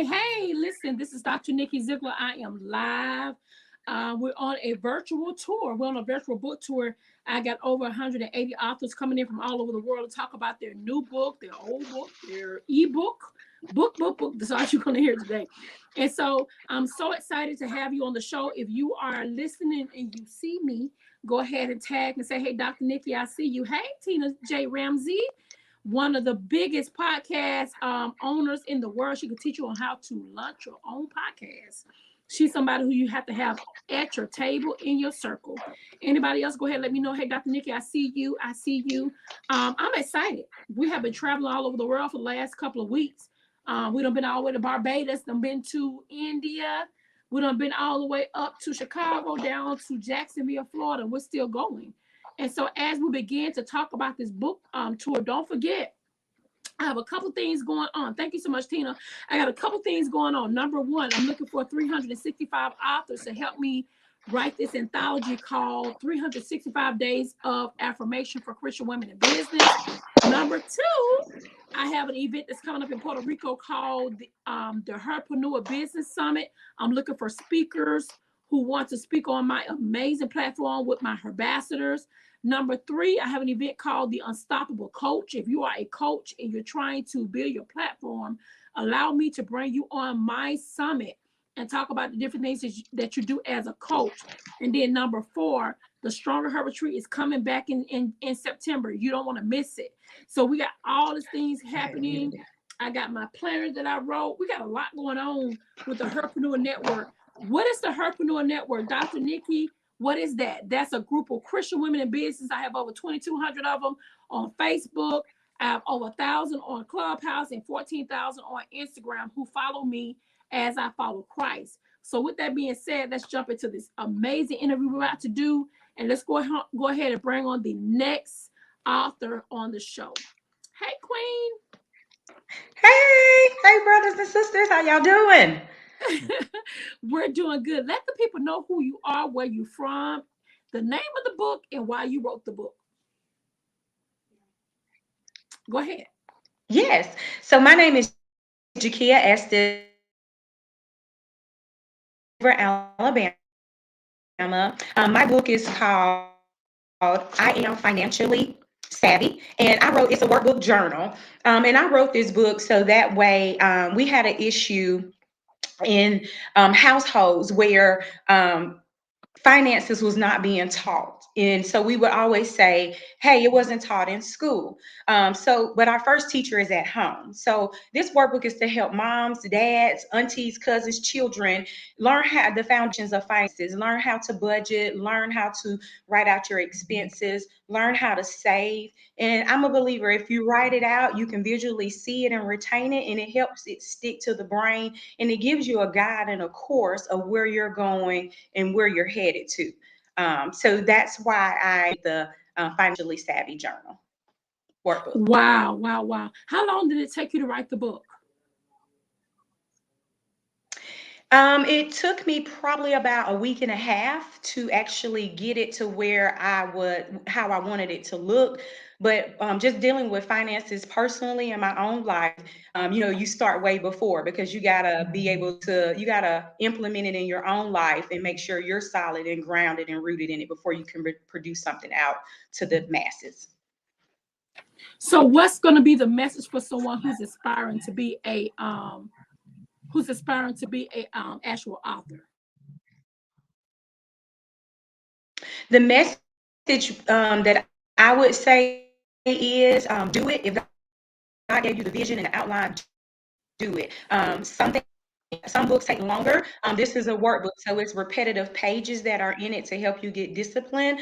Hey, listen, this is Dr.Nikki Zeigler. I am live. We're on a virtual tour. We're on a virtual book tour. I got over 180 authors coming in from all over the world to talk about their new book, their old book, their ebook, book. That's all you're going to hear today. And so I'm so excited to have you on the show. If you are listening and you see me, go ahead and tag and say, hey, Dr. Nikki, I see you. Hey, Tina J. Ramsey, one of the biggest podcast owners in the world. She can teach you on how to launch your own podcast. She's somebody who you have to have at your table in your circle. Anybody else, go ahead and let me know. Hey, Dr. Nikki, I see you. I'm excited. We have been traveling all over the world for the last couple of weeks. We done been all the way to Barbados, done been to India. We done been all the way up to Chicago, down to Jacksonville, Florida. We're still going. And so as we begin to talk about this book tour, don't forget, I have a couple things going on. Thank you so much, Tina. I got a couple things going on. Number one, I'm looking for 365 authors to help me write this anthology called 365 Days of Affirmation for Christian Women in Business. Number two, I have an event that's coming up in Puerto Rico called the Herpreneur Business Summit. I'm looking for speakers who want to speak on my amazing platform with my herbassadors. Number three, I have an event called the Unstoppable Coach. If you are a coach and you're trying to build your platform, allow me to bring you on my summit and talk about the different things that you do as a coach. And then number four, the Stronger Her Retreat is coming back in September. You don't want to miss it. So we got all these things happening. I got my planner that I wrote. We got a lot going on with the Herpreneur Network. What is the Herpreneur Network, Dr. Nikki? What is that? That's a group of Christian women in business. I have over 2,200 of them on Facebook. I have over 1,000 on Clubhouse and 14,000 on Instagram who follow me as I follow Christ. So with that being said, let's jump into this amazing interview we're about to do. And let's go ahead and bring on the next author on the show. Hey, Queen. Hey, brothers and sisters. How y'all doing? We're doing good. Let the people know who you are, where you're from, the name of the book, and why you wrote the book. Go ahead. Yes. So my name is Jaikia Estes, Alabama. My book is called I Am Financially Savvy, and it's a workbook journal. And I wrote this book so that way we had an issue in households where finances was not being taught. And so we would always say, hey, it wasn't taught in school. But our first teacher is at home. So this workbook is to help moms, dads, aunties, cousins, children learn how the foundations of finances, learn how to budget, learn how to write out your expenses, learn how to save. And I'm a believer, if you write it out, you can visually see it and retain it, and it helps it stick to the brain, and it gives you a guide and a course of where you're going and where you're headed to. So that's why I the Financially Savvy Journal workbook. Wow. How long did it take you to write the book? It took me probably about a week and a half to actually get it to where how I wanted it to look. But just dealing with finances personally in my own life, you start way before, because you gotta implement it in your own life and make sure you're solid and grounded and rooted in it before you can produce something out to the masses. So what's going to be the message for someone who's aspiring to be a actual author? The message that I would say is do it. If God gave you the vision and the outline, do it. Some books take longer. This is a workbook, so it's repetitive pages that are in it to help you get disciplined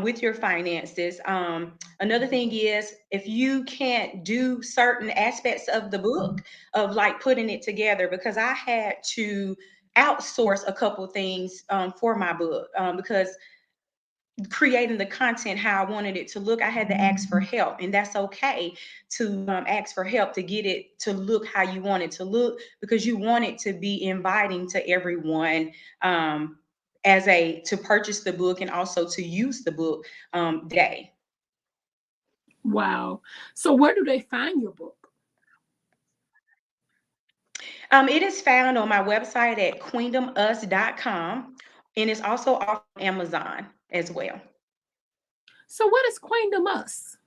with your finances. Another thing is, if you can't do certain aspects of the book, of like putting it together, because I had to outsource a couple things for my book, because creating the content how I wanted it to look, I had to ask for help. And that's okay to ask for help to get it to look how you want it to look, because you want it to be inviting to everyone, as a to purchase the book and also to use the book day. Wow. So where do they find your book? It is found on my website at queendomus.com, and it's also off Amazon as well. So what is Queendom Us?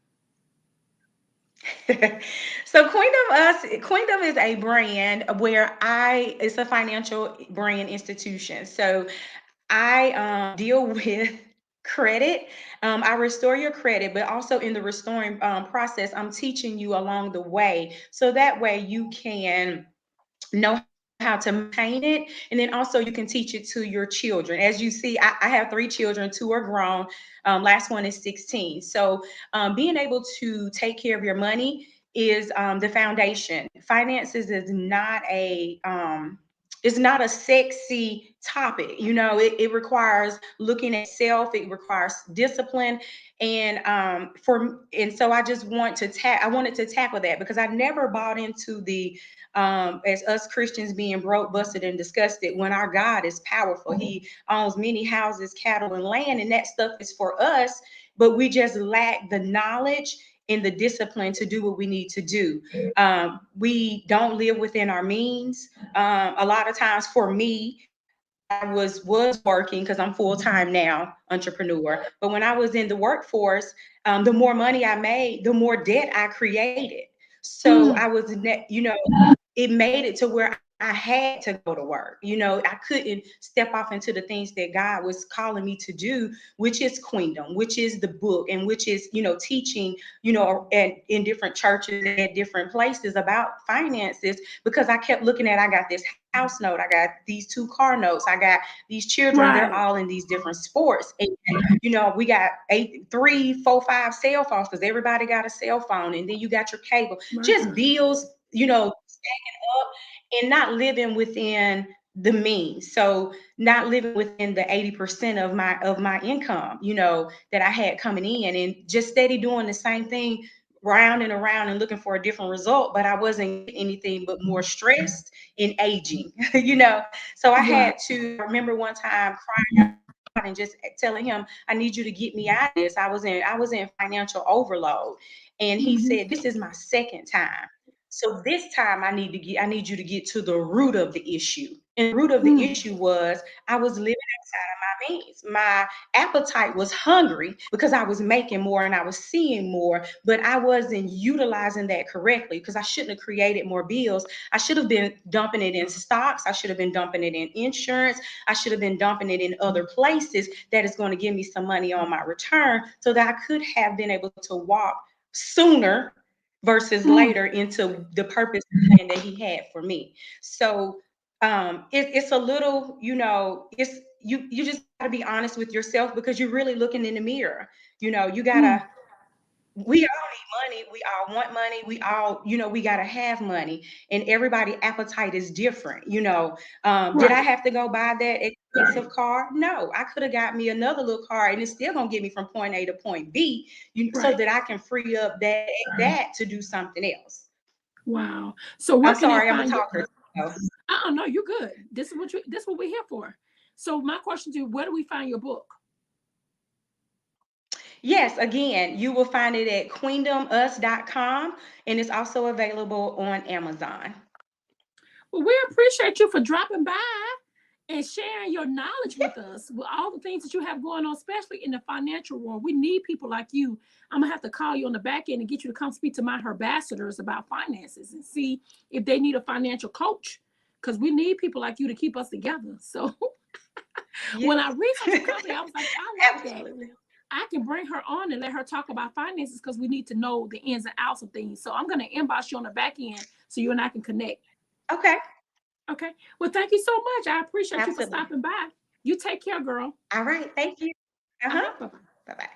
So Queendom is a brand where it's a financial brand institution. So I deal with credit. I restore your credit, but also in the restoring process, I'm teaching you along the way. So that way you can know how to maintain it, and then also you can teach it to your children. As you see, I have 3 children. 2 are grown. Last one is 16. So being able to take care of your money is the foundation. Finances is not a it's not a sexy topic. It requires looking at self. It requires discipline, and so I wanted to tackle that, because I never bought into the as us Christians being broke, busted, and disgusted, when our God is powerful. He owns many houses, cattle, and land, and that stuff is for us, but we just lack the knowledge and the discipline to do what we need to do. We don't live within our means. A lot of times for me, I was working, because I'm full time now, entrepreneur. But when I was in the workforce, the more money I made, the more debt I created. So Mm, I was, it made it to where I had to go to work. I couldn't step off into the things that God was calling me to do, which is Queendom, which is the book, and which is, teaching, in different churches and at different places about finances, because I kept looking at, I got this house note, I got these 2 car notes, I got these children, they're right. all in these different sports. And, we got 8, 3, 4, 5 cell phones, because everybody got a cell phone. And then you got your cable, My just God. bills, stacking up, and not living within the means. So not living within the 80% of my income, that I had coming in, and just steady doing the same thing round and around and looking for a different result, but I wasn't getting anything but more stressed and aging, So I Right. had to, I remember one time crying out and just telling him, I need you to get me out of this. I was in financial overload. And he Hmm. said, this is my second time. So this time I need you to get to the root of the issue. And the root of the Mm, issue was, I was living outside of my means. My appetite was hungry because I was making more and I was seeing more, but I wasn't utilizing that correctly, because I shouldn't have created more bills. I should have been dumping it in stocks. I should have been dumping it in insurance. I should have been dumping it in other places that is going to give me some money on my return, so that I could have been able to walk sooner versus mm, later into the purpose that he had for me. So it's a little, it's you just got to be honest with yourself, because you're really looking in the mirror. You mm, gotta We all need money. We all want money. We all, we got to have money, and everybody appetite is different. Did I right. have to go buy that expensive car? No, I could have got me another little car, and it's still going to get me from point A to point B, so Right. that I can free up that to do something else. Wow. So where I'm can they sorry, I'm a find you? talker. So, No, you're good. This is what we're here for. So my question to you, where do we find your book? yes, again, you will find it at queendomus.com, and it's also available on Amazon. Well, we appreciate you for dropping by and sharing your knowledge with us, with all the things that you have going on, especially in the financial world. We need people like you. I'm gonna have to call you on the back end and get you to come speak to my ambassadors about finances and see if they need a financial coach, because we need people like you to keep us together. So when I Yes, researched your company, I was like, I like that. absolutely. I can bring her on and let her talk about finances, because we need to know the ins and outs of things. So I'm gonna inbox you on the back end so you and I can connect. Okay, Okay. Well, thank you so much. I appreciate you for absolutely. stopping by. You take care, girl. All right. Thank you. Uh huh. Bye bye. Bye bye.